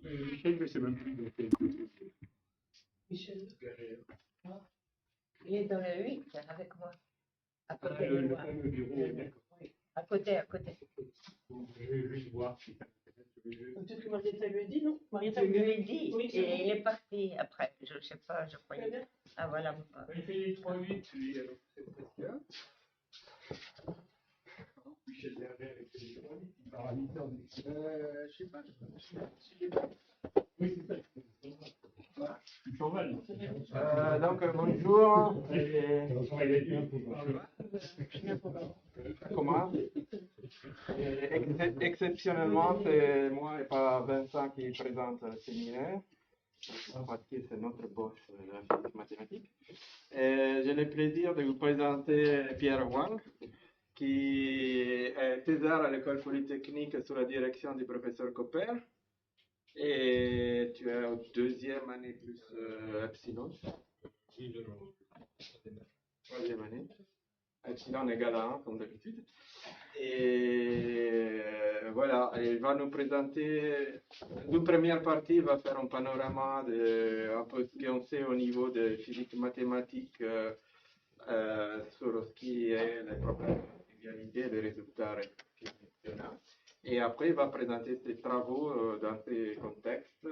Michel, je sais même plus de quel côté. Michel. Derrière. Il est dans le 8 avec moi. À côté de Le moi. fameux bureau, d'accord. Oui, à côté, à côté. Donc, je vais juste voir si ça m'intéresse. Peut-être que Marietta lui a dit, non? Marietta Je lui ai dit, Oui, c'est et bon. il est parti après. Je ne sais pas, je croyais. Très bien. Ah voilà. Il fait les 3-8, lui, alors c'est presque là. Michel derrière, il fait les 3-8, il part à 8h. Je sais pas, oui, c'est ça. Tu t'en vas, non? Donc, bonjour. Comment? Exceptionnellement, c'est moi et pas Vincent qui présente le séminaire, parce que c'est notre boss de la physique mathématique. J'ai le plaisir de vous présenter Pierre Wang, qui est thésard à l'école polytechnique sous la direction du professeur Copper. Et tu es en deuxième année plus Epsilon. Troisième année. Epsilon égale à 1, comme d'habitude. Et voilà, il va nous présenter. Une première partie va faire un panorama de un peu ce qu'on sait au niveau de physique mathématique sur ce qui est les problèmes de trivialité, les résultats réflexionnels. Et après, il va présenter ses travaux dans ces contextes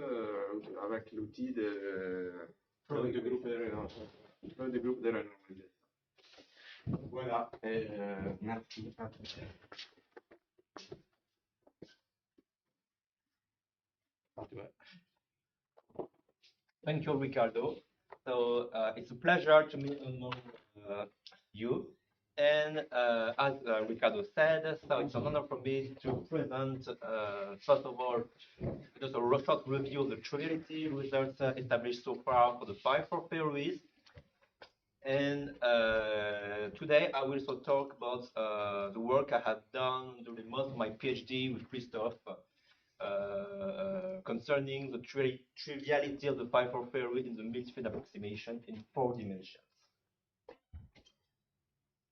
avec l'outil de groupe de renormalisation. Voilà, merci. Thank you, Ricardo. So it's a pleasure to meet among you. And as Ricardo said, so it's an honor for me to present, first of all, just a short review of the triviality results established so far for the 5-4 theories. And today I will also talk about the work I have done during most of my PhD with Christophe concerning the triviality of the 5-4 theory in the mixed-field approximation in 4 dimensions.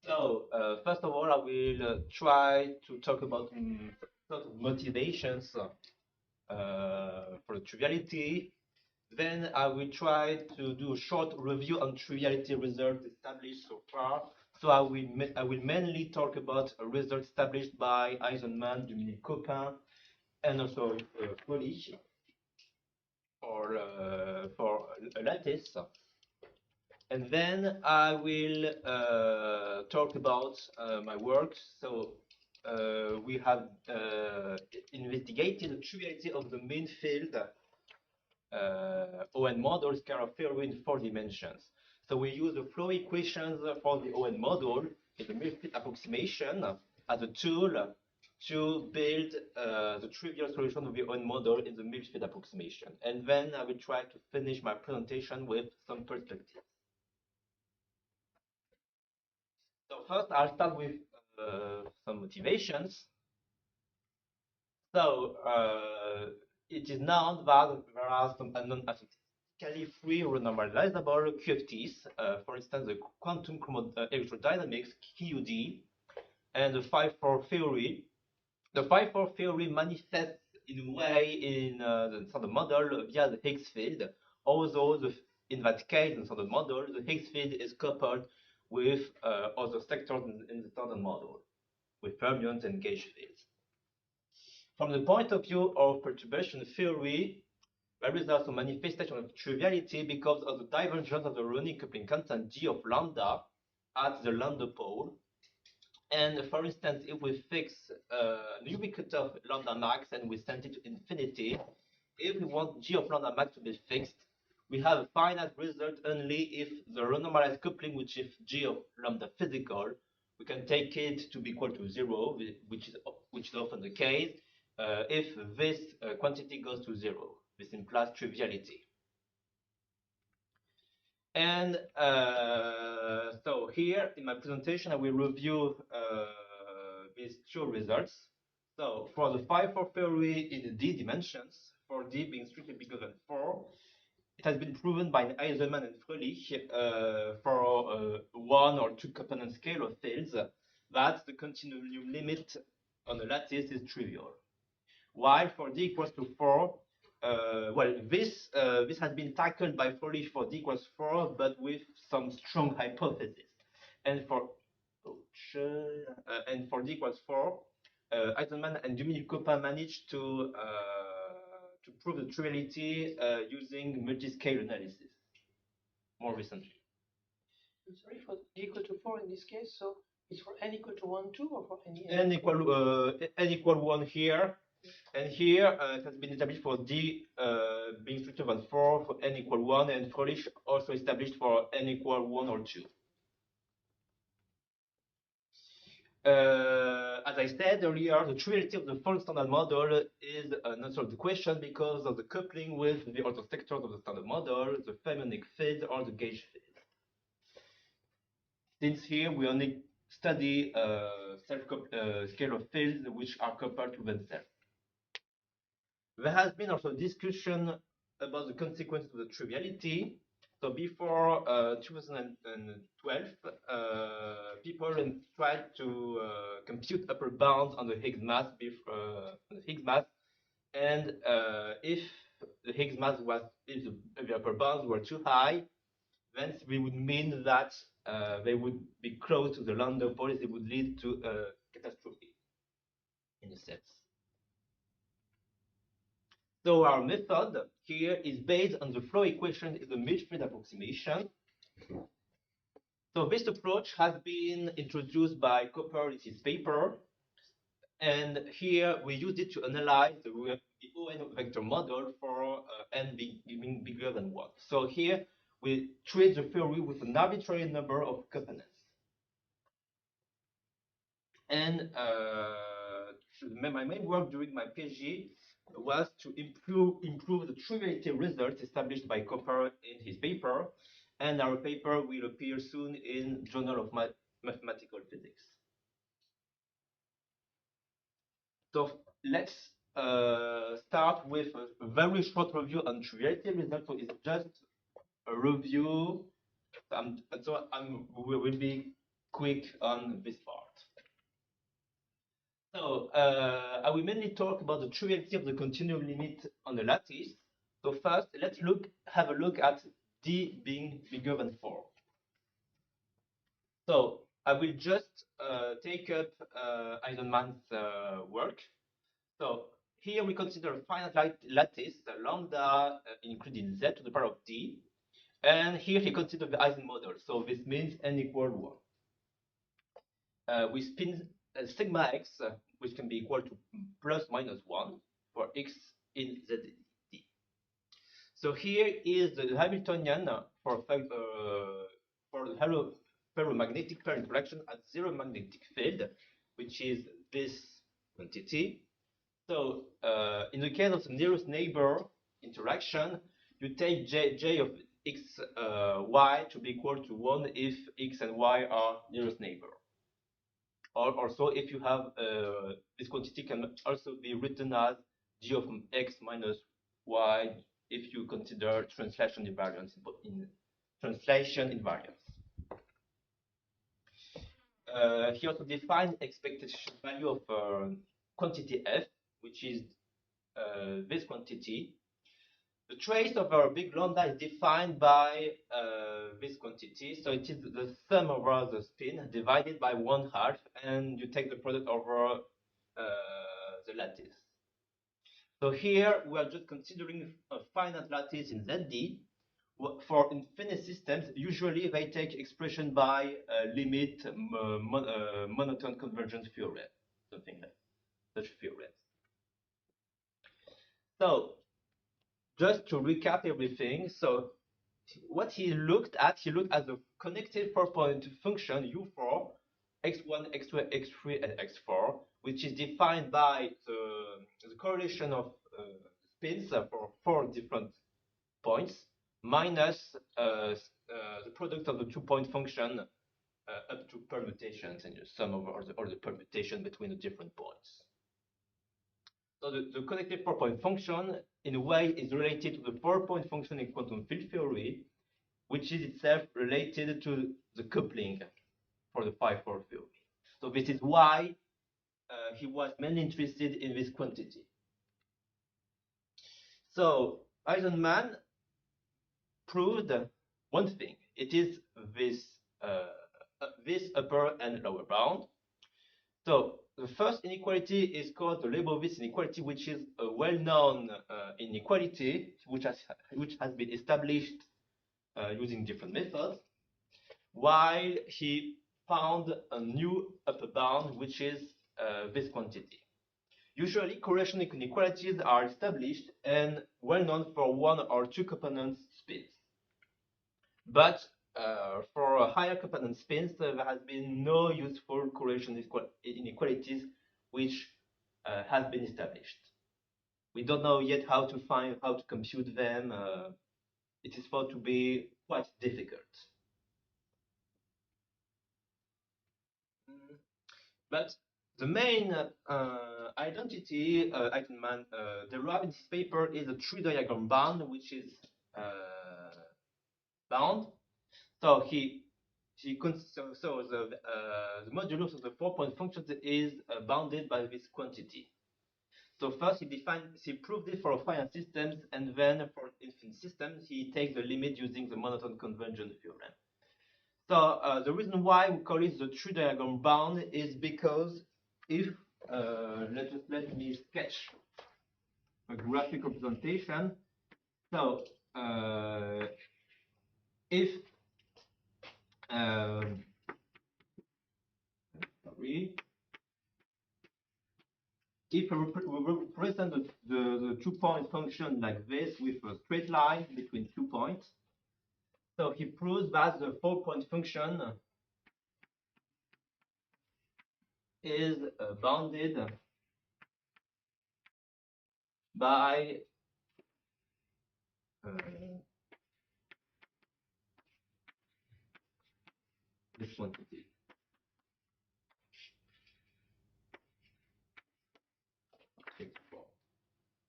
So, first of all, I will try to talk about sort of motivations for the triviality. Then I will try to do a short review on triviality results established so far. So I will mainly talk about results established by Eisenman, Dominique Copin, and also Polish for lattice. And then I will talk about my work. So we have investigated the triviality of the main field ON model scalar theory in 4 dimensions. So we use the flow equations for the ON model in the mixed-field approximation as a tool to build the trivial solution of the ON model in the mixed-field approximation. And then I will try to finish my presentation with some perspectives. So first, I'll start with some motivations. So it is known that there are some non-asymptotically free renormalizable QFTs, for instance, the quantum electrodynamics QD and the 5-4 theory. The 5-4 theory manifests in a way in the standard model via the Higgs field, although in that case, in the standard model, the Higgs field is coupled with other sectors in the standard model, with fermions and gauge fields. From the point of view of perturbation theory, there is also manifestation of triviality because of the divergence of the Ronick coupling constant G of lambda at the lambda pole. And for instance, if we fix the ubiquity of lambda max and we send it to infinity, if we want G of lambda max to be fixed, we have a finite result only if the renormalized coupling, which is G of lambda physical, we can take it to be equal to 0, which is often the case. If this quantity goes to 0, this implies triviality. And so here in my presentation, I will review these 2 results. So for the 5-4 theory in the D dimensions, for D being strictly bigger than 4, it has been proven by Eisenman and Fröhlich for 1 or 2 component scalar fields that the continuum limit on the lattice is trivial. While for D equals to 4, well, this has been tackled by Fröhlich for d equals 4, but with some strong hypothesis. And for d equals 4, Eisenman and Dominique Coppa managed to prove the triviality using multi-scale analysis more recently. I'm sorry, for d equal to 4 in this case, so it's for n equal to 1, 2, or for any n equal 1 here, and here it has been established for d being stricter than 4 for n equal 1, and Fröhlich also established for n equal 1 or 2. As I said earlier, the triviality of the full standard model is an answer to the question because of the coupling with the other sectors of the standard model, the fermionic field or the gauge field. Since here we only study scalar fields which are coupled to themselves. There has been also discussion about the consequences of the triviality. So before 2012, people tried to compute upper bounds on the Higgs mass, and if the Higgs mass if the upper bounds were too high, then we would mean that they would be close to the Lambda police. It would lead to a catastrophe, in a sense. So our method here is based on the flow equation in the midfield approximation. So this approach has been introduced by Copper in his paper, and here we use it to analyze the ON vector model for n being bigger than 1. So here we treat the theory with an arbitrary number of components. And my main work during my PhD was to improve the triviality results established by Copper in his paper, and our paper will appear soon in Journal of Mathematical Physics. So let's start with a very short review on triviality results. So it's just a review, we will be quick on this part. So I will mainly talk about the triviality of the continuum limit on the lattice. So first, let's have a look at d being bigger than 4. So I will just take up Eisenman's work. So here we consider a finite lattice, lambda including z to the power of d. And here he considers the Eisen model. So this means n equal 1. We spin sigma x, which can be equal to plus minus 1 for x in ZD. So here is the Hamiltonian for the ferromagnetic pair interaction at zero magnetic field, which is this quantity. So in the case of the nearest neighbor interaction, you take j of x, y to be equal to 1 if x and y are nearest neighbor. Or also, if you have this quantity can also be written as g of x minus y if you consider translation invariance in translation invariance. He also defined expectation value of quantity f, which is this quantity. The trace of our big lambda is defined by this quantity. So it is the sum over the spin divided by 1/2, and you take the product over the lattice. So here we are just considering a finite lattice in ZD. For infinite systems, usually they take expression by limit monotone convergence theorem, something like such theorem. So just to recap everything, so what he looked at the connected 4-point function U4, x1, x2, x3, and x4, which is defined by the correlation of spins for 4 different points minus the product of the 2-point function up to permutations and the sum of all the permutation between the different points. So the connected 4-point function, in a way, is related to the 4-point function in quantum field theory, which is itself related to the coupling for the 5-4 theory. So this is why he was mainly interested in this quantity. So Eisenman proved one thing. It is this upper and lower bound. So the first inequality is called the Leibovitz inequality, which is a well-known inequality which has been established using different methods, while he found a new upper bound, which is this quantity. Usually, correlation inequalities are established and well known for one or two component spins. But for higher component spins, there has been no useful correlation inequalities which has been established. We don't know yet how to compute them. It is thought to be quite difficult. But the main identity Eisenman derived in this paper is a tree diagram bound, which is bound. So the modulus of the 4-point function is bounded by this quantity. So first he proved it for finite systems, and then for infinite systems he takes the limit using the monotone convergence theorem. So the reason why we call it the tree diagram bound is because if let me sketch a graphic representation. So if if we represent the 2-point function like this with a straight line between 2 points, so he proves that the 4-point function is bounded by this quantity.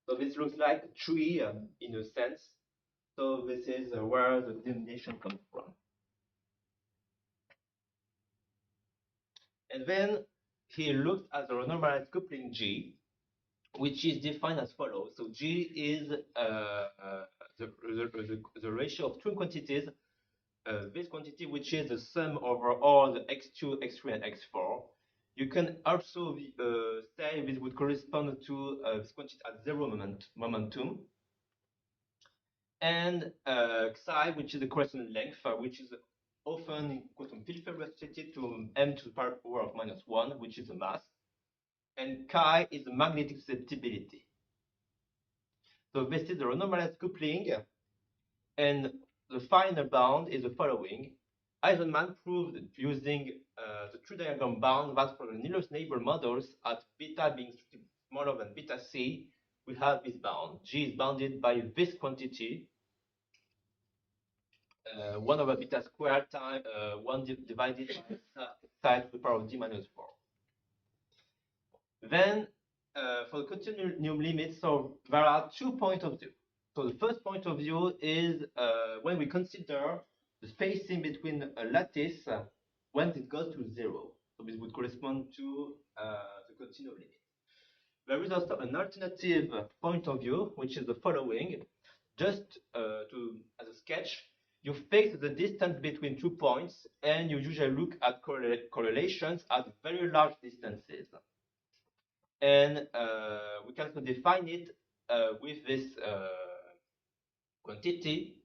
So this looks like a tree in a sense. So this is where the denomination comes from. And then he looked at the renormalized coupling G, which is defined as follows. So G is the ratio of two quantities. This quantity, which is the sum over all the x2, x3, and x4. You can also say this would correspond to this quantity at zero momentum. And psi, which is the corresponding length, which is often in quantum field theory associated to m to the power of -1, which is the mass. And chi is the magnetic susceptibility. So this is the renormalized coupling, and the final bound is the following. Eisenman proved using the tree diagram bound that for the nearest neighbor models at beta being smaller than beta c, we have this bound. G is bounded by this quantity, 1 over beta squared times 1 divided by psi to the power of d minus 4. Then for the continuum limit, so there are 2 points of view. So the first point of view is when we consider the spacing between a lattice when it goes to 0. So this would correspond to the continuum limit. There is also an alternative point of view, which is the following. Just as a sketch, you fix the distance between 2 points, and you usually look at correlations at very large distances. And we can also define it with this quantity.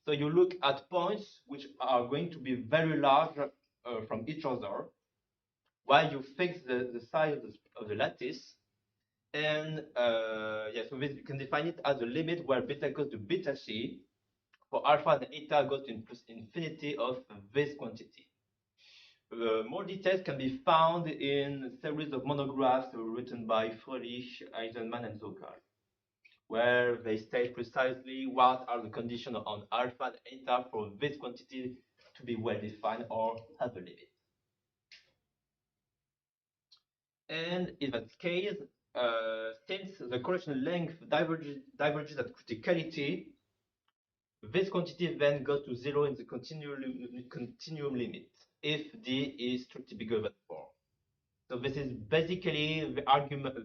So you look at points which are going to be very large from each other, while you fix the size of the lattice. And so this, you can define it as a limit where beta goes to beta c, for alpha and eta goes to infinity of this quantity. More details can be found in a series of monographs written by Fröhlich, Eisenman, and Zokal, where they state precisely what are the conditions on alpha and eta for this quantity to be well defined or have a limit. And in that case, since the correlation length diverges at criticality, this quantity then goes to 0 in the continuum limit if d is strictly bigger than 4. So this is basically the argument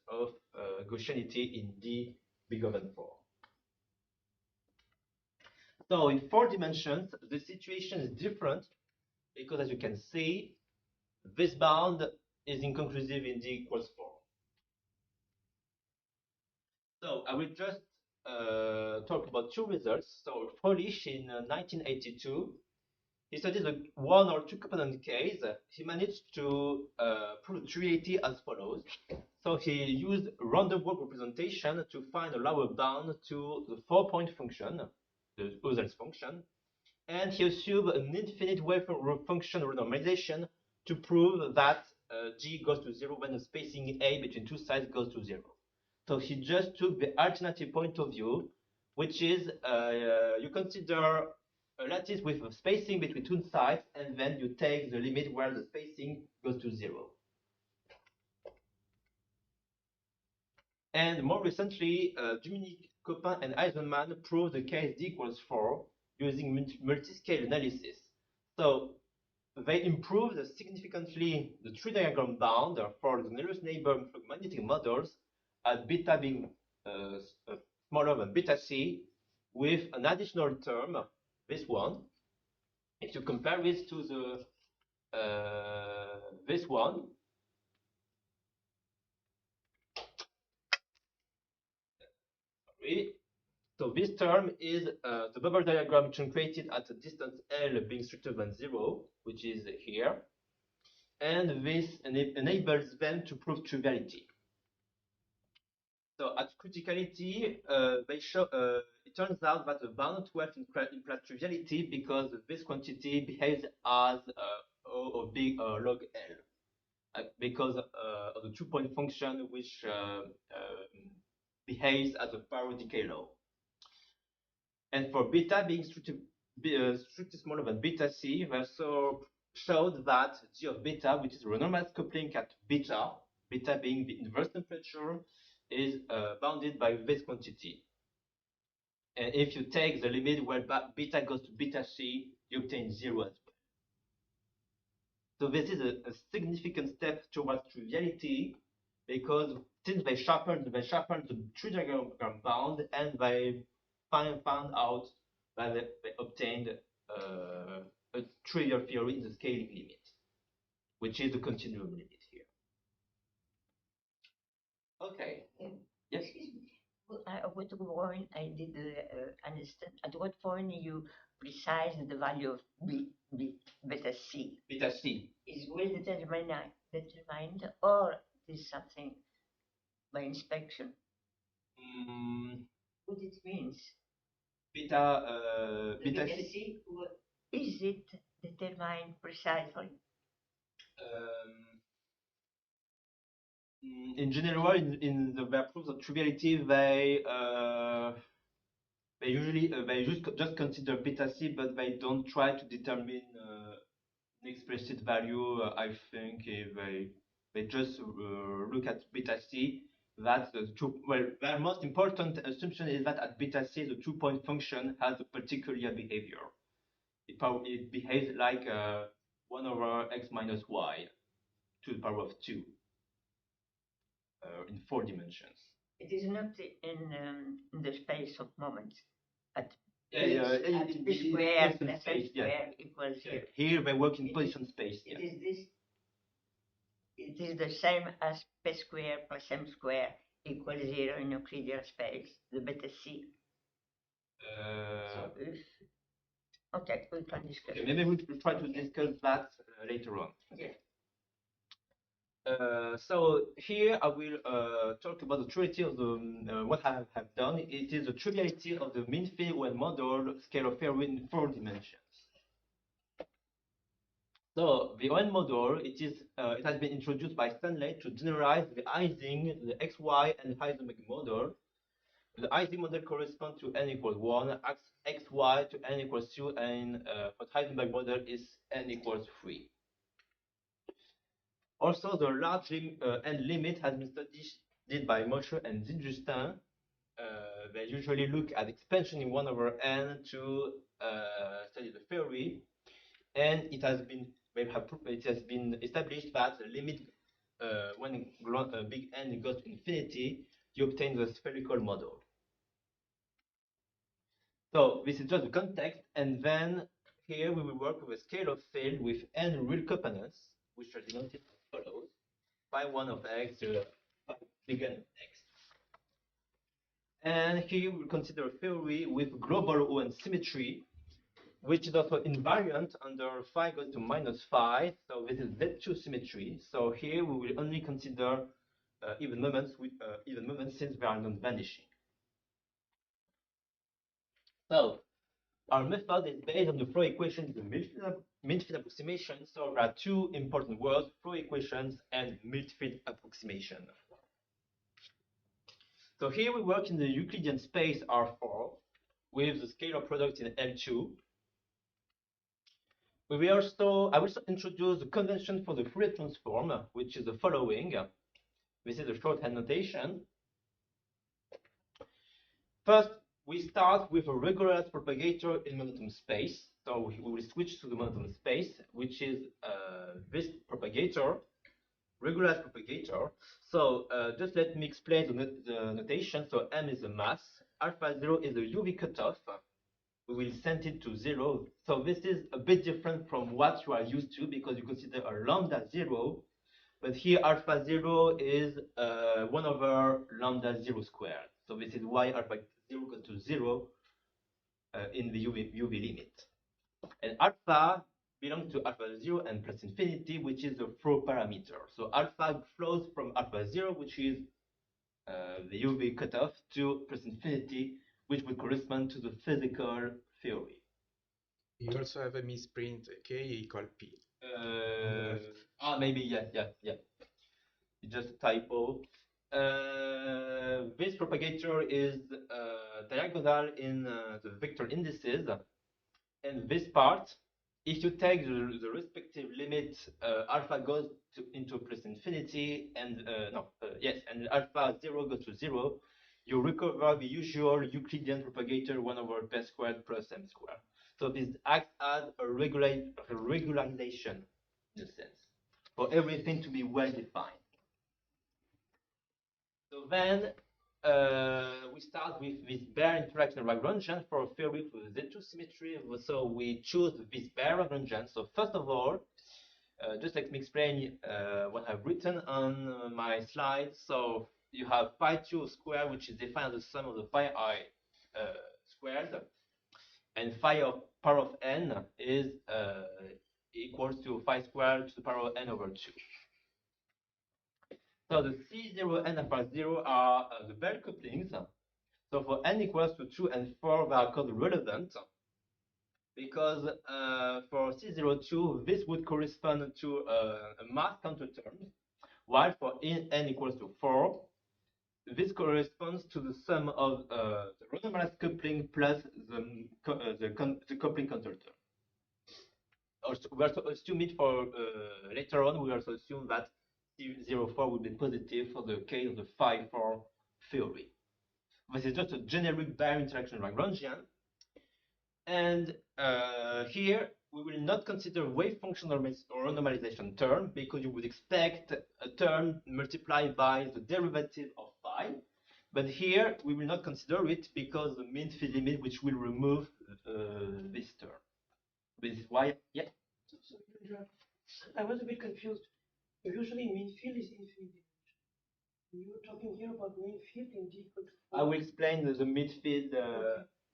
of Gaussianity in D bigger than 4. So in 4 dimensions, the situation is different because, as you can see, this bound is inconclusive in D equals 4. So I will just talk about 2 results. So Fröhlich in 1982, he studied a 1 or 2 component case. He managed to prove triviality as follows. So he used random walk representation to find a lower bound to the 4-point function, the Hussels function, and he assumed an infinite wave function renormalization to prove that G goes to 0 when the spacing A between 2 sides goes to 0. So he just took the alternative point of view, which is you consider a lattice with a spacing between 2 sides, and then you take the limit where the spacing goes to 0. And more recently, Dominique Copin and Eisenman proved the case D equals 4 using multi-scale analysis. So they improved significantly the tree diagram bound for the nearest neighbor magnetic models at beta being smaller than beta c, with an additional term, this one. If you compare this to the this one, so this term is the bubble diagram truncated at a distance L being stricter than 0, which is here, and this enables them to prove triviality. So at criticality, they show it turns out that the bound 12 implies triviality because this quantity behaves as O of big log L, because of the 2-point function which behaves as a power decay law. And for beta being strictly smaller than beta c, they also showed that G of beta, which is a renormalized coupling at beta, beta being the inverse temperature, is bounded by this quantity. And if you take the limit where beta goes to beta c, you obtain 0 as well. So this is a significant step towards triviality, because since they sharpened the tree diagram bound, and they found out that they obtained a trivial theory in the scaling limit, which is the continuum limit here. Okay. Yes. Well, at what point I did understand, at what point you precise the value of beta c? Beta c is well determined, or is something by inspection? What it means? Beta c. C, is it determined precisely? In general, in the proofs of triviality, they usually just consider beta c, but they don't try to determine an explicit value. I think they just look at beta c. That's the their most important assumption is that at beta c, the 2-point function has a particular behavior. It behaves like 1 over x minus y to the power of 2 in 4 dimensions. It is not in the space of moments. At b square plus m square equals 0. Here they work in position space. It is this. It is the same as p square plus m square equals 0 in Euclidean space, the beta c. So if, okay, we can discuss. Okay, maybe we'll try to discuss that later on. Yeah. So here I will talk about the triviality of the what I have done. It is the triviality of the mean field model scalar theory in 4 dimensions. So the ON model, it has been introduced by Stanley to generalize the Ising, the XY, and Heisenberg model. The Ising model corresponds to n equals 1, xy to n equals 2, and for the Heisenberg model is n equals 3. Also, the large n limit has been studied by Moshe and Zin-Justin. They usually look at expansion in 1 over n to study the theory, and it has been it has been established that the limit when big N goes to infinity, you obtain the spherical model. So this is just the context, and then here we will work with a scalar field with n real components, which are denoted as follows: phi 1 of x, phi big N of x. And here we'll consider a theory with global O(n) symmetry, which is also invariant under phi goes to minus phi. So this is Z2 symmetry. So here we will only consider even moments since they are non-vanishing. So our method is based on the flow equation, the Millfield approximation. So there are two important words: flow equations and Millfield approximation. So here we work in the Euclidean space R4 with the scalar product in L2. I will also introduce the convention for the Fourier transform, which is the following. This is a shorthand notation. First, we start with a regularized propagator in monotone space. So we will switch to the monotone space, which is this propagator, regularized propagator. So just let me explain the notation. So M is the mass, alpha 0 is the UV cutoff. We will send it to 0. So this is a bit different from what you are used to, because you consider a lambda 0, but here alpha 0 is 1 over lambda 0 squared. So this is why alpha 0 goes to 0 in the UV limit. And alpha belongs to alpha 0 and plus infinity, which is the flow parameter. So alpha flows from alpha 0, which is the UV cutoff, to plus infinity, which would correspond to the physical theory. You also have a misprint, K equal P. Maybe, yeah. It's just a typo. This propagator is diagonal in the vector indices. And this part, if you take the respective limit, alpha goes into plus infinity, and and alpha 0 goes to 0, you recover the usual Euclidean propagator 1 over p squared plus m squared. So this acts as a regularization, in a sense, for everything to be well defined. So then we start with this bare interaction Lagrangian for a theory for the Z2 symmetry. So we choose this bare Lagrangian. So first of all, just let me explain what I've written on my slide. So you have phi 2 squared, which is defined as the sum of the phi I squared, and phi of power of n is equals to phi squared to the power of n over 2. So the C0 and alpha 0 are the bell couplings. So for n equals to 2 and 4, they are called relevant, because for C02, this would correspond to a mass counter term, while for n equals to 4, this corresponds to the sum of the renormalized coupling plus the coupling counter term. Also, we also assume it for later on, we also assume that C04 will be positive for the case of the phi 4 theory. This is just a generic bare interaction Lagrangian. And here we will not consider wave function or normalization term, because you would expect a term multiplied by the derivative of phi. But here we will not consider it because the mean field limit, which will remove this term. This is why, yeah. I was a bit confused. Usually mean field is infinity. You're talking here about mean field in D equal to 4. I will explain the midfield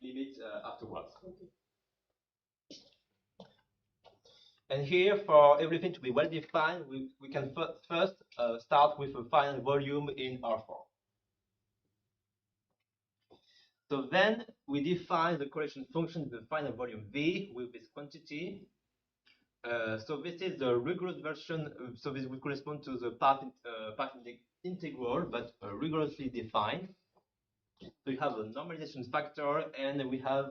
limit afterwards. Okay. And here, for everything to be well defined, we can first start with a finite volume in R4. So then we define the correlation function in the finite volume V with this quantity. So this is the rigorous version. So this will correspond to the path integral, but rigorously defined. So you have a normalization factor, and we have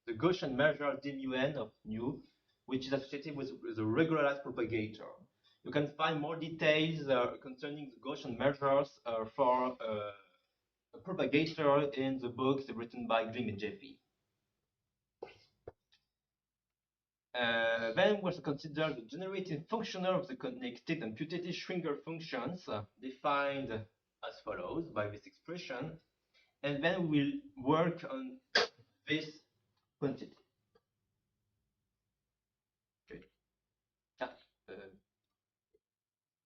the Gaussian measure d mu n of nu, which is associated with the regularized propagator. You can find more details concerning the Gaussian measures for a propagator in the books written by Grimm and Jeffy. Then we also consider the generating functional of the connected and putative Schwinger functions defined as follows by this expression. And then we'll work on this quantity. Okay.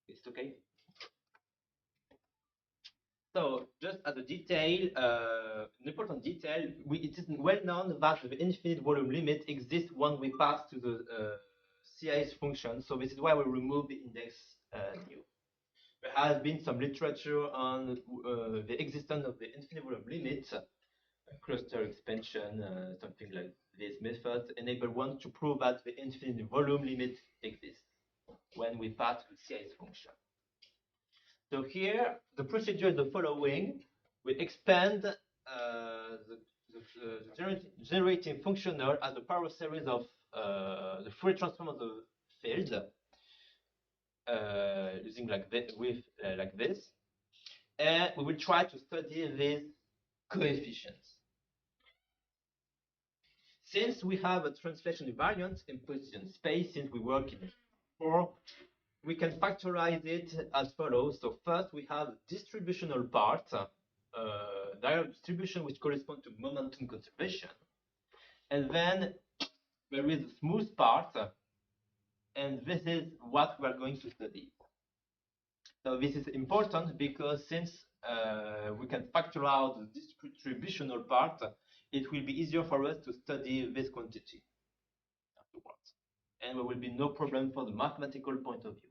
It's okay. So just as a detail, an important detail, it is well known that the infinite volume limit exists when we pass to the CIS function. So this is why we remove the index nu. There has been some literature on the existence of the infinite volume limit, cluster expansion, something like this method enable one to prove that the infinite volume limit exists when we pass to the CIS function. So here, the procedure is the following. We expand the generating functional as a power series of the Fourier transform of the field using like this, like this. And we will try to study these coefficients. Since we have a translation invariant in position space, since we work in 4, we can factorize it as follows. So first we have distributional part, direct distribution which corresponds to momentum conservation. And then there is a smooth part, and this is what we are going to study. So this is important because since we can factor out the distributional part, it will be easier for us to study this quantity afterwards. And there will be no problem for the mathematical point of view.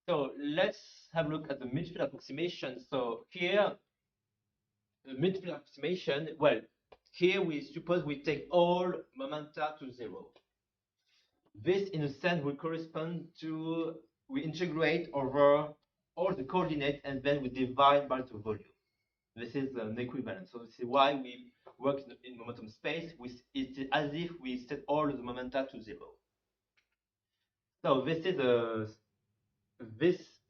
So let's have a look at the midfield approximation. So here, the midfield approximation, well, here we suppose we take all momenta to 0. This, in a sense, will correspond to, we integrate over all the coordinates and then we divide by the volume. This is an equivalent. So this is why we work in momentum space. It's as if we set all the momenta to 0. So this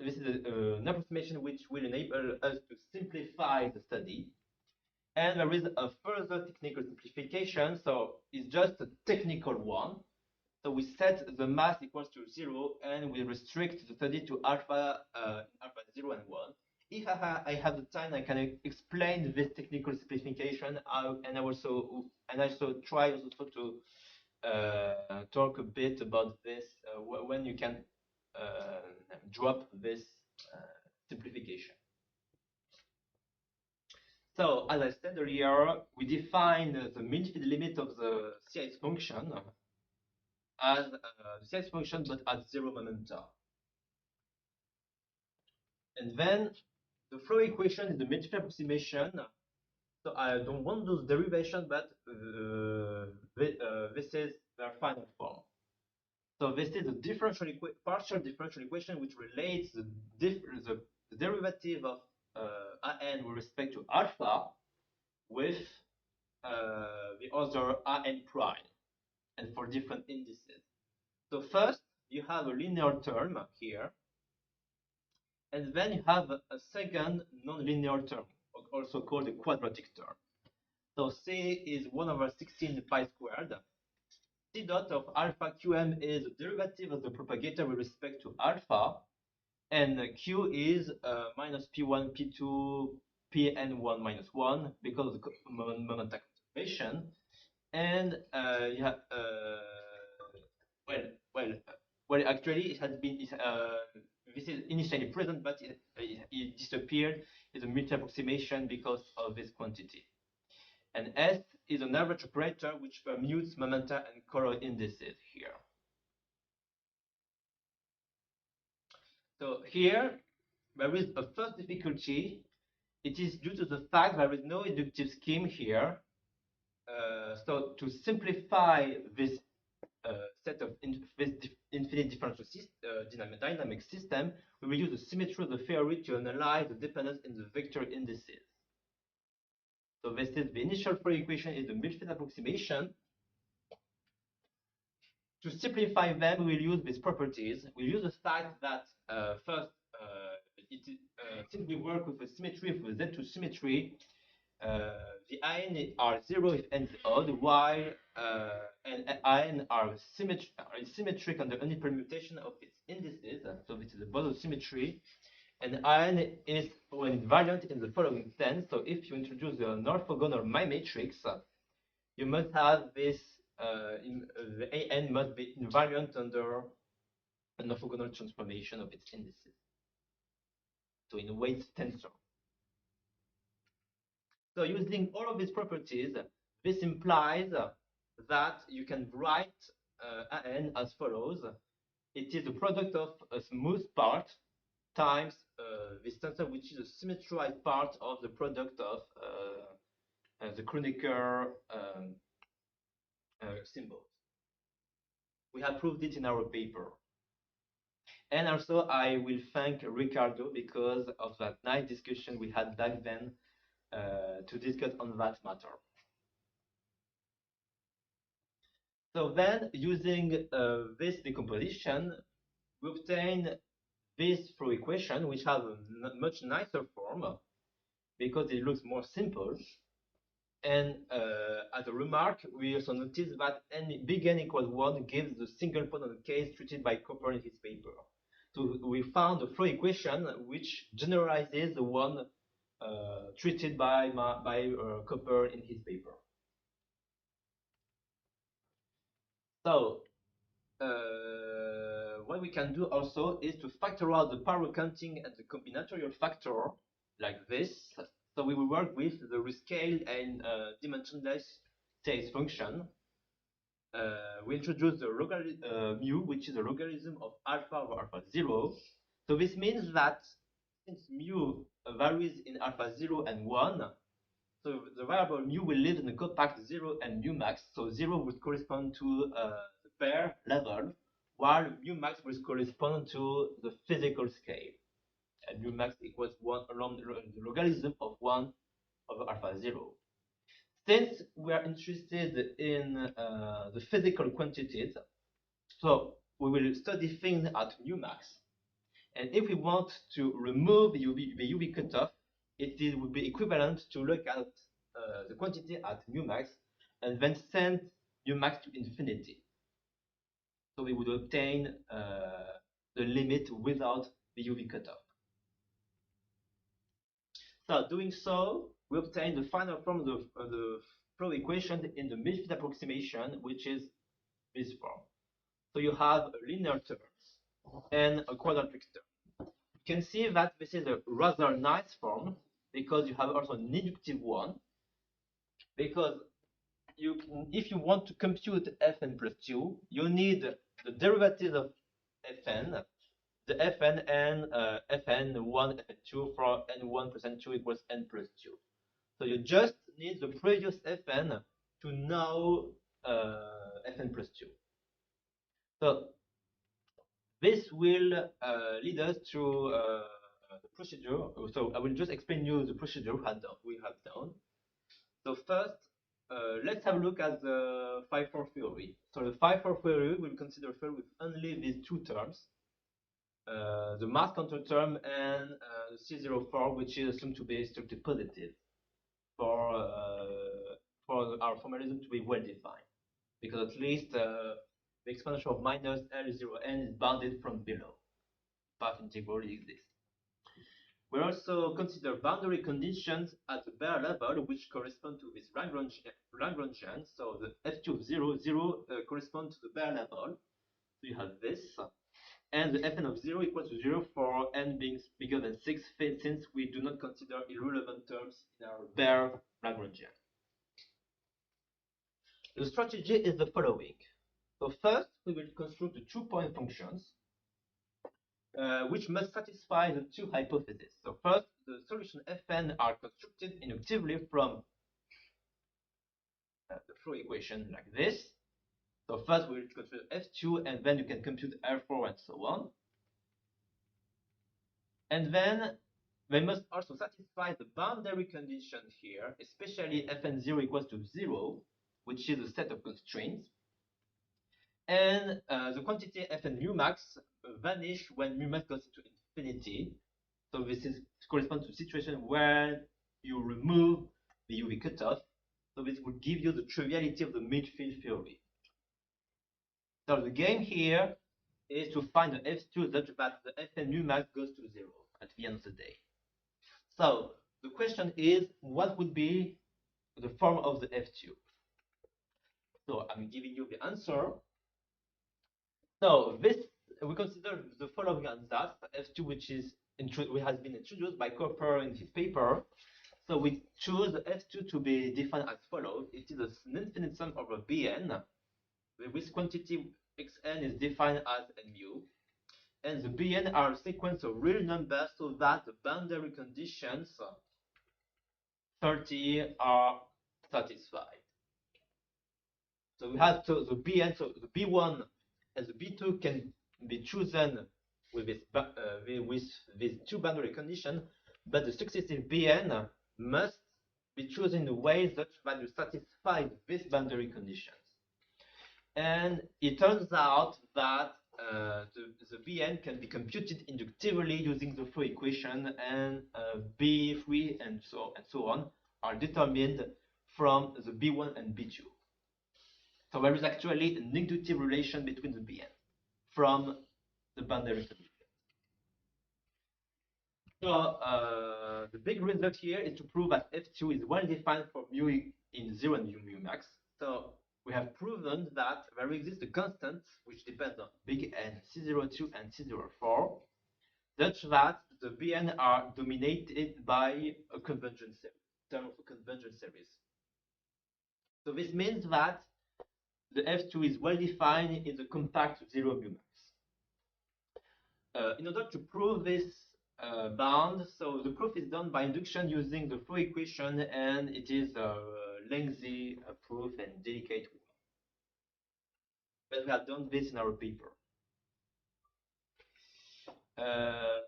is an approximation which will enable us to simplify the study. And there is a further technical simplification. So it's just a technical one. So we set the mass equals to 0 and we restrict the study to alpha 0 and 1. If I have the time, I can explain this technical simplification, and I also try also to talk a bit about this when you can drop this simplification. So as I said earlier, we define the midfield limit of the CIS function as the CIS function but at 0 momenta. And then the flow equation is the midfield approximation. So I don't want those derivations, but this is their final form. So this is a partial differential equation which relates the derivative of an with respect to alpha with the other an prime, and for different indices. So first you have a linear term here, and then you have a second non-linear term, also called a quadratic term. So C is 1/16 pi squared. C dot of alpha qm is the derivative of the propagator with respect to alpha, and q is minus p1, p2, pn1 minus 1 because of the momentum conservation. And you have well, actually it has been this is initially present, but it disappeared in the midfield approximation because of this quantity. And S is an average operator which permutes momenta and color indices here. So here there is a first difficulty. It is due to the fact there is no inductive scheme here. So to simplify this set of infinite differential dynamic system, we will use the symmetry of the theory to analyze the dependence in the vector indices. So this is the initial flow equation is the midfield approximation. To simplify them, we will use these properties. We use the fact that first, since we work with a symmetry, with Z2 symmetry, the IN are 0 if n is odd, while and IN are symmetric under any permutation of its indices. So this is the Boson symmetry. And IN is when invariant in the following sense. So if you introduce an orthogonal matrix, you must have this, the AN must be invariant under an orthogonal transformation of its indices. So in a way, it's tensor. So using all of these properties, this implies that you can write AN as follows. It is the product of a smooth part times this tensor, which is a symmetrized part of the product of the Kronecker symbols. We have proved it in our paper. And also, I will thank Ricardo because of that nice discussion we had back then to discuss on that matter. So then, using this decomposition, we obtain this flow equation, which has a much nicer form because it looks more simple. And as a remark, we also notice that n big N equals 1 gives the single photon case treated by Cooper in his paper. So we found a flow equation which generalizes the one treated by Cooper in his paper. So what we can do also is to factor out the power counting and the combinatorial factor like this. So we will work with the rescaled and dimensionless phase function. We introduce the logarithm mu, which is a logarithm of alpha over alpha 0. So this means that since mu varies in alpha 0 and 1, so the variable mu will live in the compact 0 and mu max. So 0 would correspond to the pair level, while mu max will correspond to the physical scale. And mu max equals 1 along the logarithm of 1 over alpha 0. Since we are interested in the physical quantities, so we will study things at mu max. And if we want to remove the UV cutoff, it would be equivalent to look at the quantity at mu max and then send mu max to infinity. So we would obtain the limit without the UV cutoff. So doing so, we obtain the final form of the flow equation in the midfield approximation, which is this form. So you have a linear term and a quadratic term. You can see that this is a rather nice form because you have also an inductive one. Because if you want to compute fn plus 2, you need the derivative of fn, the fn and fn1, fn2 for n1 plus n2 equals n plus 2. So you just need the previous fn to know fn plus 2. So this will lead us to the procedure. So I will just explain you the procedure we have done. So first, let's have a look at the 5-4 theory. So the 5-4 theory will consider first with only these two terms, the mass counter term and the C04, which is assumed to be strictly positive for our formalism to be well defined, because at least the exponential of minus L0n is bounded from below. Path integral exists. We also consider boundary conditions at the bare level, which correspond to this Lagrangian. So the F2 of 0, 0 corresponds to the bare level. So you have this. And the Fn of 0 equals to 0 for n being bigger than 6, since we do not consider irrelevant terms in our bare Lagrangian. The strategy is the following. So first, we will construct the 2-point functions, which must satisfy the two hypotheses. So first, the solution Fn are constructed inductively from the flow equation like this. So first we will consider F2, and then you can compute F4 and so on. And then they must also satisfy the boundary condition here, especially Fn0 equals to 0, which is a set of constraints. And the quantity Fn mu max vanish when mu max goes into infinity. So this corresponds to a situation where you remove the UV cutoff. So this will give you the triviality of the midfield theory. So the game here is to find the F2 such that the Fn mu max goes to 0 at the end of the day. So the question is, what would be the form of the F2? So I'm giving you the answer. So this we consider the following answer: F2, which has been introduced by Cooper in his paper. So we choose F2 to be defined as follows: it is an infinite sum over Bn, with quantity xn is defined as mu, and the Bn are a sequence of real numbers, so that the boundary conditions 30 are satisfied. So we have the Bn, so the B1 and the B2 can be chosen with these two boundary conditions, but the successive Bn must be chosen in a way such that you satisfy these boundary conditions. And it turns out that the Bn can be computed inductively using the flow equation, and B3 and so on are determined from the B1 and B2. So there is actually an inductive relation between the Bn from the boundary condition. So the big result here is to prove that F2 is well defined for mu in 0 and mu max. So we have proven that there exists a constant which depends on big N, C02 and C04, such that the Bn are dominated by a convergent series, term of a convergent series. So this means that the F2 is well defined in the compact 0 mu max. In order to prove this bound, so the proof is done by induction using the flow equation, and it is a lengthy proof and delicate one. But we have done this in our paper.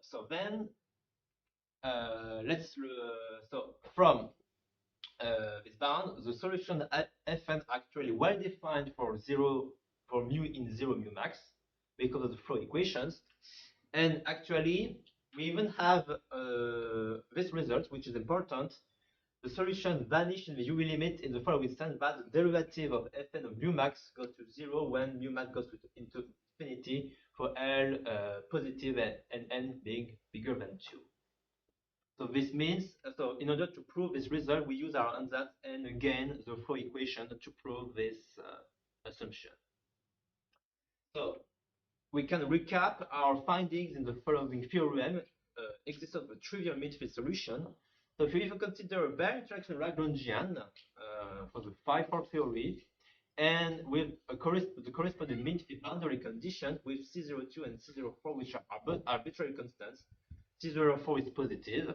So then, so from this bound, the solution Fn actually well defined for mu in 0 mu max because of the flow equations. And actually, we even have this result, which is important. The solution vanishes in the UV limit in the following sense, that the derivative of Fn of mu max goes to 0 when mu max goes into infinity for L positive and N being bigger than 2. So this means, so in order to prove this result, we use our ansatz and again the flow equation to prove this assumption. So we can recap our findings in the following theorem. Existence of a trivial midfield solution. So if you consider a bare interaction Lagrangian for the 5-4 theory, and with the corresponding midfield boundary condition with C02 and C04, which are arbitrary constants, C04 is positive,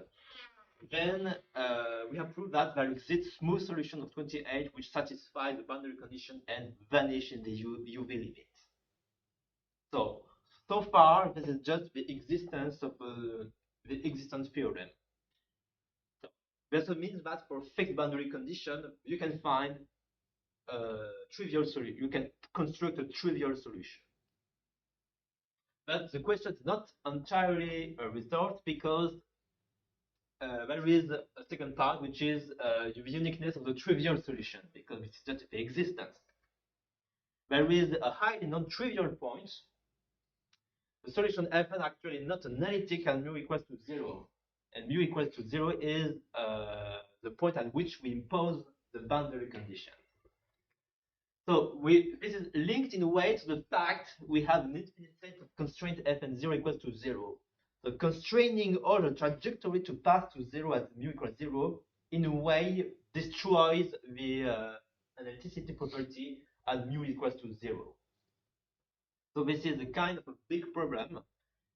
then we have proved that there exists smooth solution of 28 which satisfy the boundary condition and vanish in the UV limit. So far, this is just the existence of the existence theorem. So this means that for fixed boundary condition, you can find a trivial solution. You can construct a trivial solution. But the question is not entirely resolved because there is a second part, which is the uniqueness of the trivial solution, because it's just the existence. There is a highly non-trivial point. The solution Fn actually not analytic and mu equals to 0. And mu equals to 0 is the point at which we impose the boundary condition. So this is linked in a way to the fact we have an infinite set of constraint Fn 0 equals to 0. So constraining all the trajectory to pass to 0 at mu equals 0 in a way destroys the analyticity property at mu equals to 0. So this is a kind of a big problem,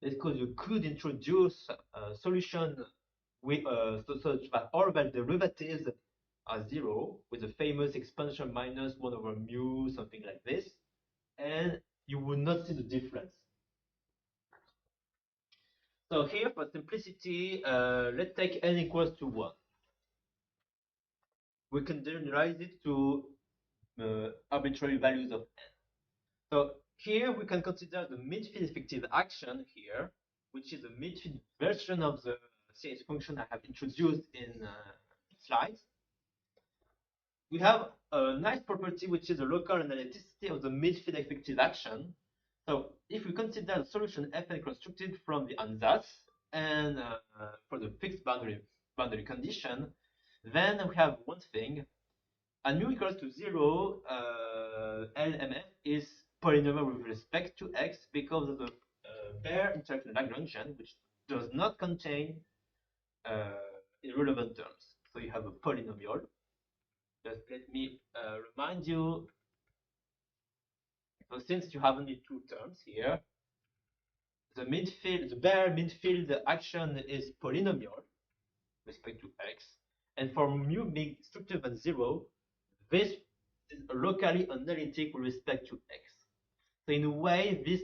because you could introduce a solution with such that all the derivatives are 0, with the famous expansion minus 1 over mu, something like this, and you would not see the difference. So here, for simplicity, let's take n equals to 1. We can generalize it to arbitrary values of n. So here we can consider the midfield effective action here, which is a midfield version of the series function I have introduced in slides. we have a nice property which is the local analyticity of the midfield effective action. So if we consider the solution Fn constructed from the ansatz and for the fixed boundary condition, then we have one thing. And mu equals to 0, LMF is polynomial with respect to x because of the bare interaction Lagrangian, which does not contain irrelevant terms. So you have a polynomial. Just let me remind you. So since you have only two terms here, the bare midfield action is polynomial with respect to x, and for mu being stricter than 0, this is locally analytic with respect to x. So in a way, this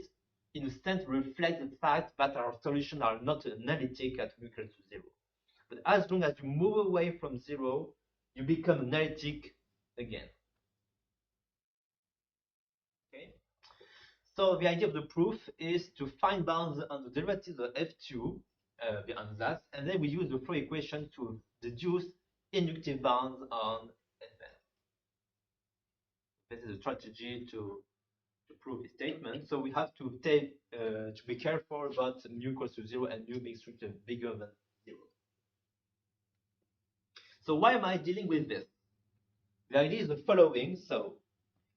in a sense reflects the fact that our solutions are not analytic at mu equal to 0. But as long as you move away from 0, you become analytic again. Okay. So the idea of the proof is to find bounds on the derivatives of f2, the ansatz, and then we use the flow equation to deduce inductive bounds on fn. This is a strategy to prove a statement. So we have to take to be careful about mu equals to 0 and mu being strictly bigger than 0. So why am I dealing with this? The idea is the following. So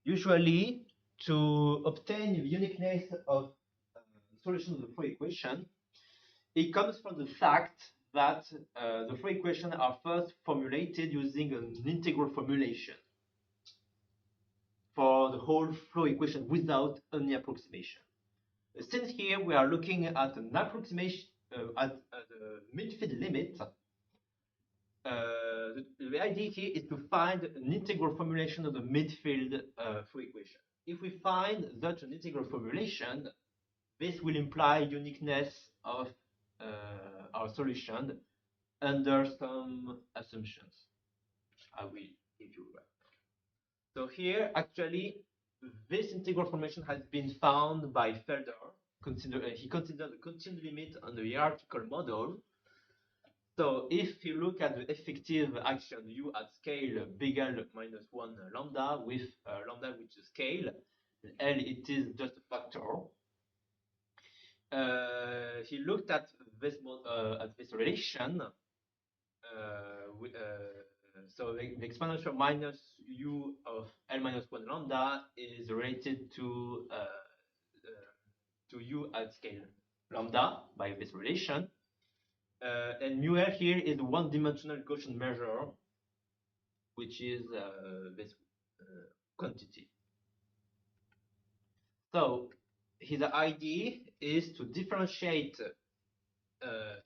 usually to obtain the uniqueness of solution of the flow equation, it comes from the fact that the flow equations are first formulated using an integral formulation for the whole flow equation without any approximation. Since here we are looking at an approximation at the midfield limit, the idea here is to find an integral formulation of the midfield flow equation. If we find such an integral formulation, this will imply uniqueness of our solution under some assumptions. I will give you that. So here, actually, this integral formulation has been found by Felder. He considered the continued limit on the hierarchical model. So if you look at the effective action u at scale big L minus 1 lambda with lambda which is scale, L it is just a factor. He looked at this relation. So the exponential minus u of L minus 1 lambda is related to u at scale lambda by this relation. And mu L here is the one-dimensional Gaussian measure, which is this quantity. So his idea is to differentiate.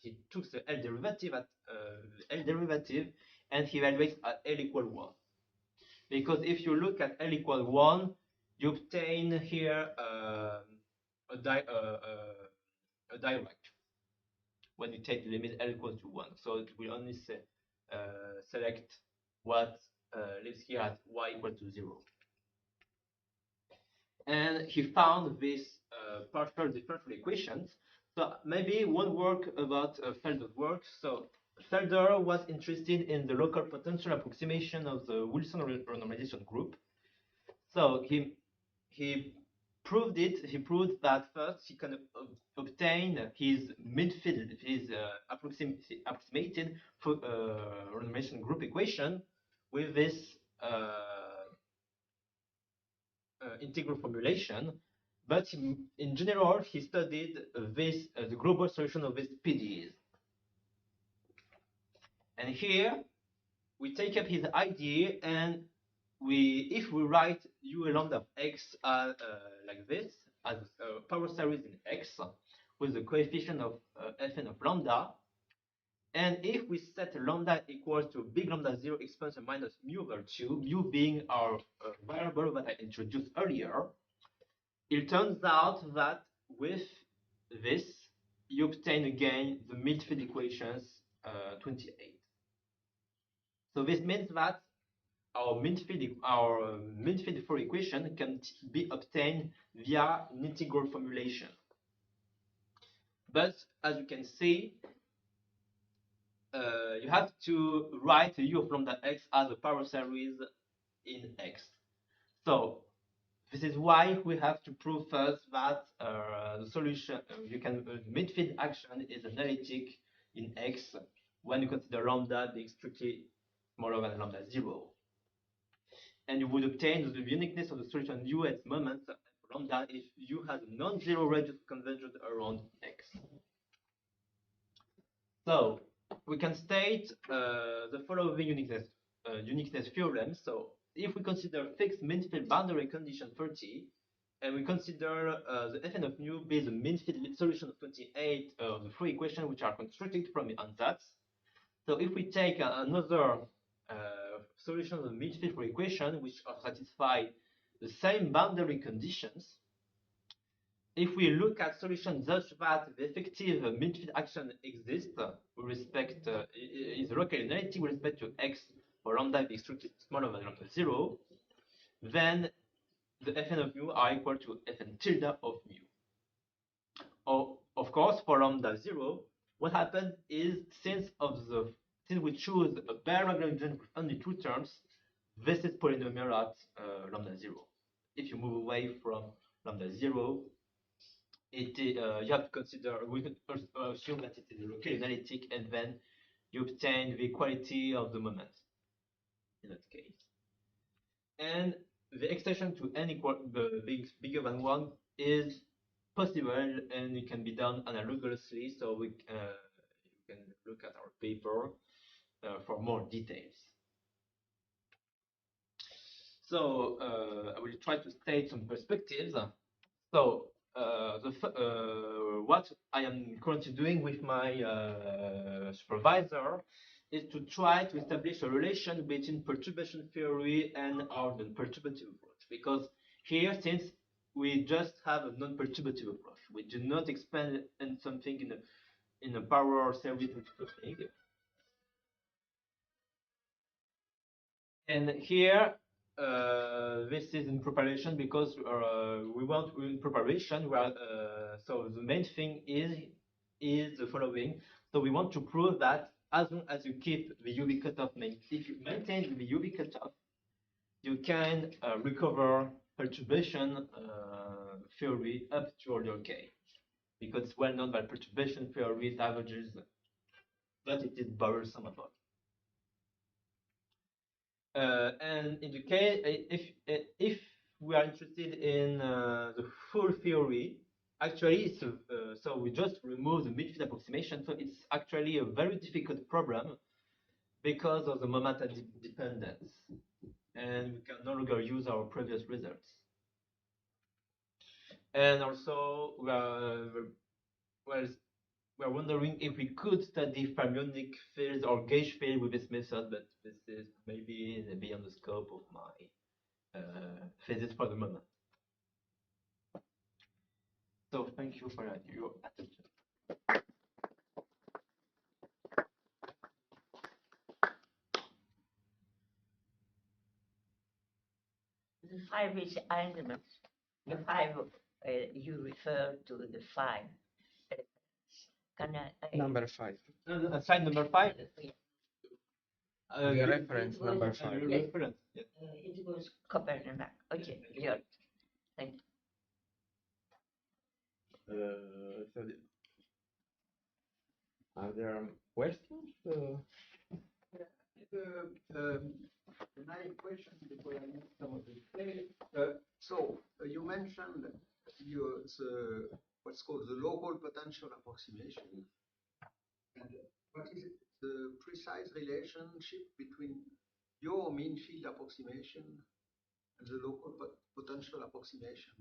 He took the L derivative at L derivative, and he evaluates at L equal 1. Because if you look at L equal 1, you obtain here a direct when you take the limit L equals to 1. So it will only say, select what lives here at y equal to 0. And he found these partial differential equations. So maybe one work about Felder's work. So Felder was interested in the local potential approximation of the Wilson renormalization group. So he proved it. He proved that first he can obtain his midfield, his approximated renormalization group equation with this integral formulation. But in general, he studied this the global solution of these PDEs. And here we take up his idea, and if we write u lambda of x like this as a power series in x with the coefficient of fn of lambda, and if we set lambda equals to big lambda 0 exponential minus mu over 2, mu being our variable that I introduced earlier, it turns out that with this you obtain again the midfield equations 28. So this means that our midfield flow equation can be obtained via an integral formulation. But as you can see, you have to write u of lambda x as a power series in X. So this is why we have to prove first that the solution, midfield action is analytic in X when you consider lambda being strictly smaller than lambda 0. And you would obtain the uniqueness of the solution U at moments lambda if U has a non-zero radius of convergence around X. So we can state the following uniqueness theorem. So if we consider fixed mean-field boundary condition 30, and we consider the Fn of mu be the mean-field solution of 28 of the three equations which are constructed from the ansatz. So if we take another solution of the mean-field equation which satisfy the same boundary conditions, if we look at solutions such that the effective mean-field action exists with respect is locally analytic with respect to X for lambda being strictly smaller than lambda 0, then the Fn of mu are equal to Fn tilde of mu. Of course, for lambda 0, what happens is since we choose a bare Lagrangian with only two terms, this is polynomial at lambda 0. If you move away from lambda 0, you have to consider, we can assume that it is locally analytic, and then you obtain the equality of the moment in that case. And the extension to n equal being bigger than 1 is possible, and it can be done analogously. So you can look at our paper for more details. So I will try to state some perspectives. So what I am currently doing with my supervisor is to try to establish a relation between perturbation theory and our non-perturbative approach. Because here, since we just have a non-perturbative approach, we do not expand in something in a power series thing. And here, this is in preparation because we want in preparation. So the main thing is the following. So we want to prove that as long as you keep the UV cutoff, if you maintain the UV cutoff, you can recover perturbation theory up to order k, because it's well known that perturbation theory diverges, but it is bothersome at all. And in the case, if we are interested in the full theory, actually, it's so we just remove the midfield approximation. So it's actually a very difficult problem because of the momentum dependence, and we can no longer use our previous results. And also, we are wondering if we could study fermionic fields or gauge field with this method, but this is maybe beyond the scope of my thesis for the moment. So thank you for your attention. The 5 is elements. The 5 you refer to the 5. Can I? Number 5. Slide number 5. The reference number 5. Reference. Yes. It was Copernic. Okay, yeah. Thank So are there questions? Naive question because I need some of the details. You mentioned what's called the local potential approximation. And what is the precise relationship between your mean field approximation and the local potential approximation?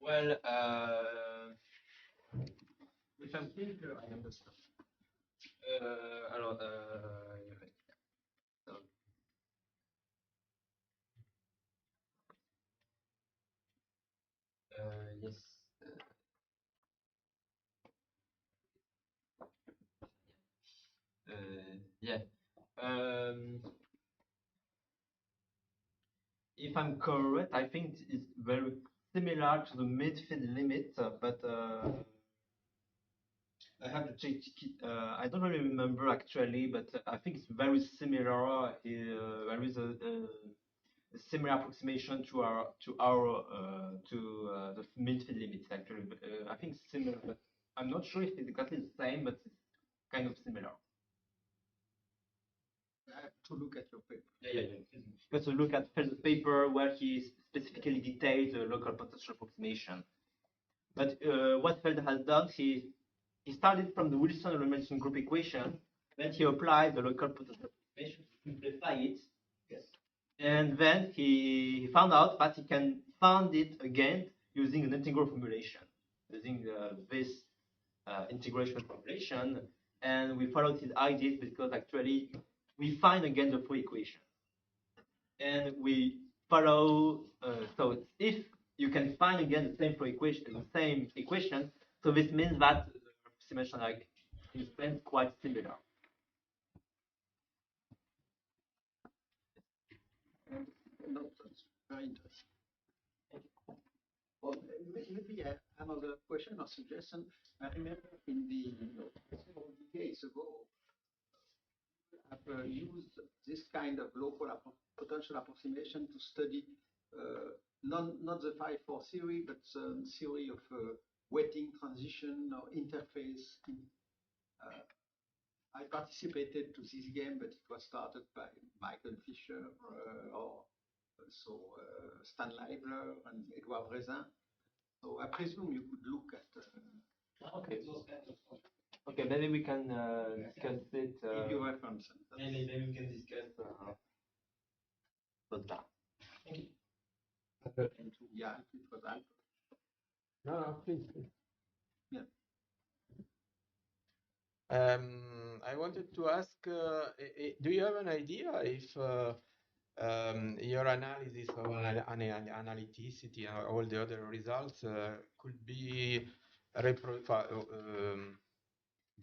Well, if I'm clear, I understand. Alors, yes. Yeah. If I'm correct, I think it's very similar to the midfield limit, but I have to check it. I don't really remember actually, but I think it's very similar. There is similar approximation to our the mean field limits. Actually, I think similar, but I'm not sure if it's exactly the same, but it's kind of similar. I have to look at your paper. Yeah. But to look at Feld's paper where he specifically details the local potential approximation. But what Feld has done, he started from the Wilson-Robinson group equation, then he applied the local potential approximation to simplify it. Yes. And then he found out that he can find it again using an integral formulation, using this integration formulation. And we followed his ideas because actually we find again the full equation. And we follow, so if you can find again the same equation, so this means that the approximation like is quite similar. No, that's very interesting. Well, maybe another question or suggestion. I remember in the several decades ago, I've used this kind of local potential approximation to study not the 5-4 theory, but the theory of wetting transition or interface. I participated to this game, but it was started by Michael Fisher or also Stan Leibler and Edouard Brezin. So I presume you could look at Okay. Okay, maybe we can discuss it. give you reference. Maybe we can discuss about that. Yeah, it was Alpha. No, please. Yeah. I wanted to ask, do you have an idea if your analysis of analyticity and all the other results could be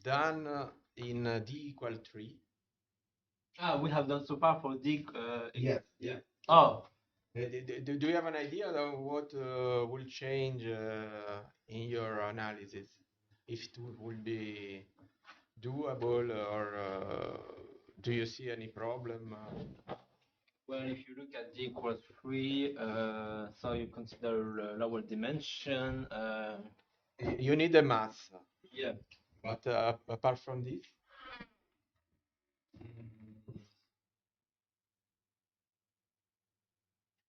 done in D equal 3? We have done so far for D. Yes. Yeah. Oh. Do you have an idea of what will change in your analysis? If it will be doable, or do you see any problem? Well, if you look at D equals 3, so you consider lower dimension. You need a mass. Yeah. But apart from this?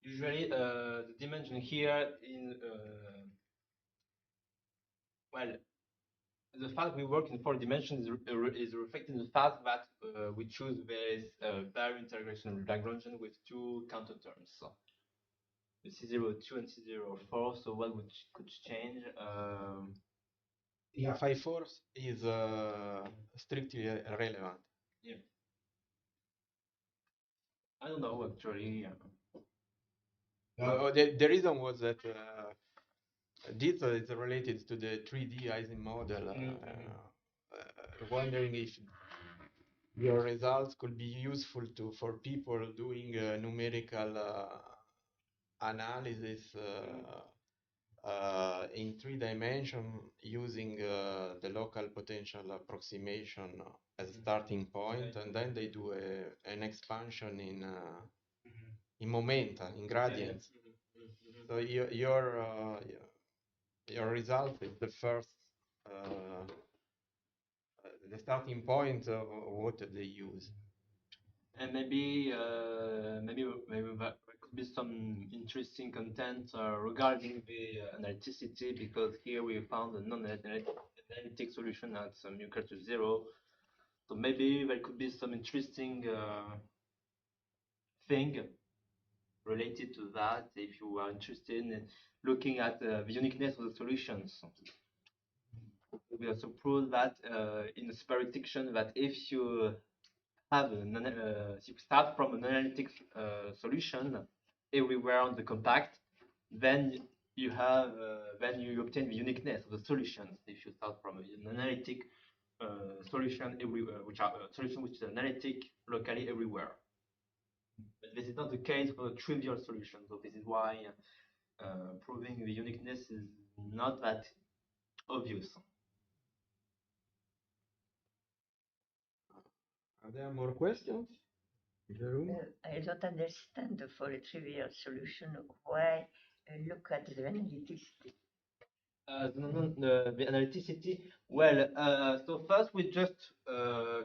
Usually, the dimension here in well, the fact we work in 4 dimensions is reflected in the fact that we choose this barrier integration Lagrangian with 2 counter terms. So C02 and C04. So what could change? Yeah, 5-4 is strictly relevant. Yeah. I don't know actually. The reason was that this is related to the 3D Ising model. Wondering if your results could be useful for people doing numerical analysis in 3 dimensions using the local potential approximation as a starting point, and then they do an expansion in momenta, in gradients. So your result is the first, the starting point of what they use. And maybe there could be some interesting content regarding the analyticity, because here we found a non-analytic solution at some equal to 0. So maybe there could be some interesting thing related to that if you are interested in looking at the uniqueness of the solutions. We also proved that in the super restriction that if you have if you start from an analytic solution everywhere on the compact, then you have then you obtain the uniqueness of the solutions. If you start from an analytic solution everywhere, which are solution which is analytic locally everywhere. But this is not the case for a trivial solution. So this is why proving the uniqueness is not that obvious. Are there more questions? in the room? I don't understand for a trivial solution why look at the analyticity. The analyticity. Well, so first we just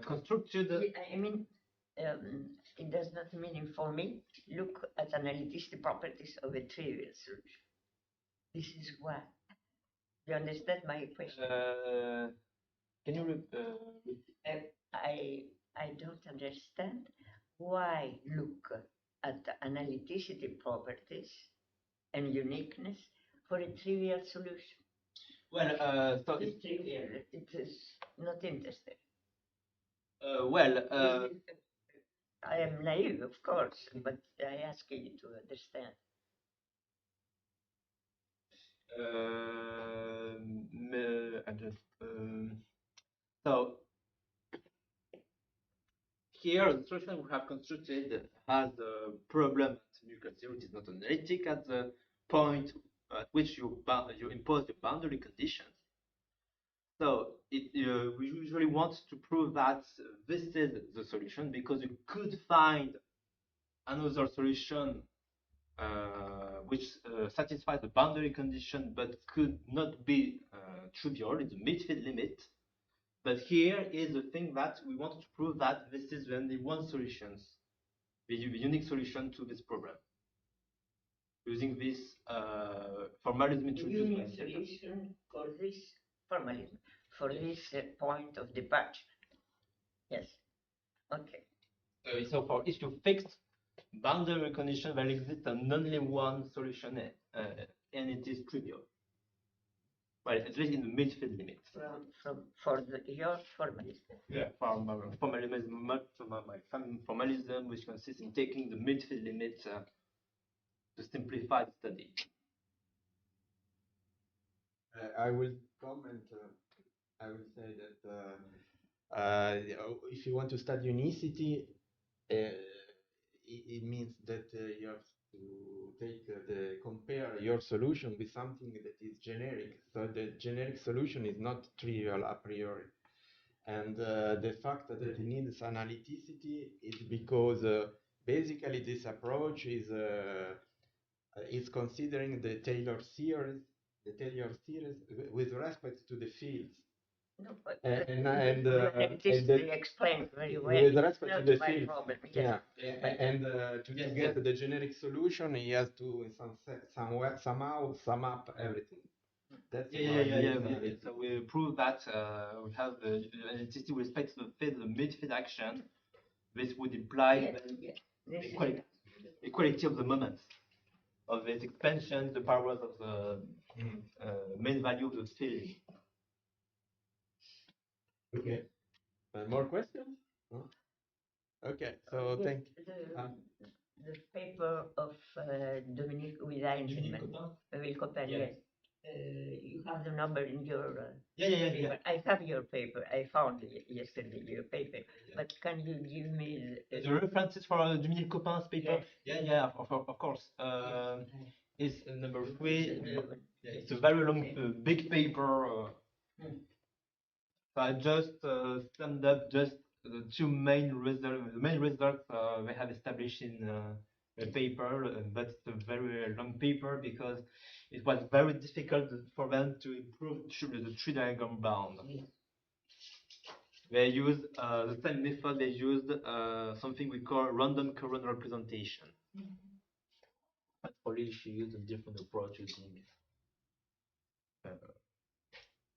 constructed. I mean, it does not mean for me. Look at analyticity properties of a trivial solution. This is why. You understand my question? Can you I don't understand why look at the analyticity properties and uniqueness for a trivial solution. well, so It's trivial. It is not interesting. well, I am naive, of course, but I ask you to understand. I just so here the solution we have constructed has a problem at nucleus zero. It is not analytic at the point at which you impose the boundary conditions. So we usually want to prove that this is the solution because you could find another solution which satisfies the boundary condition but could not be trivial in the midfield limit. But here is the thing that we want to prove that this is the only one solution, the unique solution to this problem. Using this formalism introduced by Unique solution for this formalism, for this point of departure. Yes. Okay. So for if you fixed boundary condition, there exists only one solution, and it is trivial. Well, at least in the midfield limit. Your formalism. Yeah, formalism, which consists in taking the midfield limit to simplify the study. I will comment. I will say that if you want to study unicity, it means that you have to compare your solution with something that is generic. So the generic solution is not trivial a priori. And the fact that it needs analyticity is because basically this approach is considering the Taylor series with respect to the fields. No, but and explained very well. with respect to the my field, problem. Yes. and to get the generic solution, he has to somehow sum up everything. That's So we prove that we have the analyticity with respect to the midfield action. This would imply the equality of the moments of this expansion, the powers of the main value of the field. Okay. More questions? No? Okay. So thank. The paper of Dominique with Einzelman, Wilcopen, Yes. yes. You have the number in your Yeah. paper. I have your paper. I found yesterday your paper. But can you give me The references for Dominique Copin's paper? Yes. Yeah, of course. It's number 3. It's a very long, big paper. So I just summed up just the two main results. The main results they have established in the paper, but it's a very long paper because it was very difficult for them to improve the three-diagonal bound. They used the same method. They used something we call random current representation. But probably she used a different approach using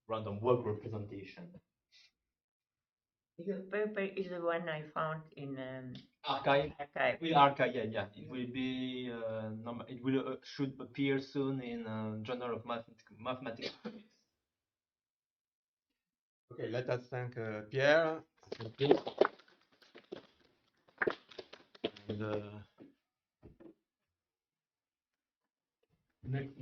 random work representation. Your paper is the one I found in Archive. archive. Archive, yeah. It will be it will should appear soon in Journal of Mathematics. Okay, let us thank Pierre. And next.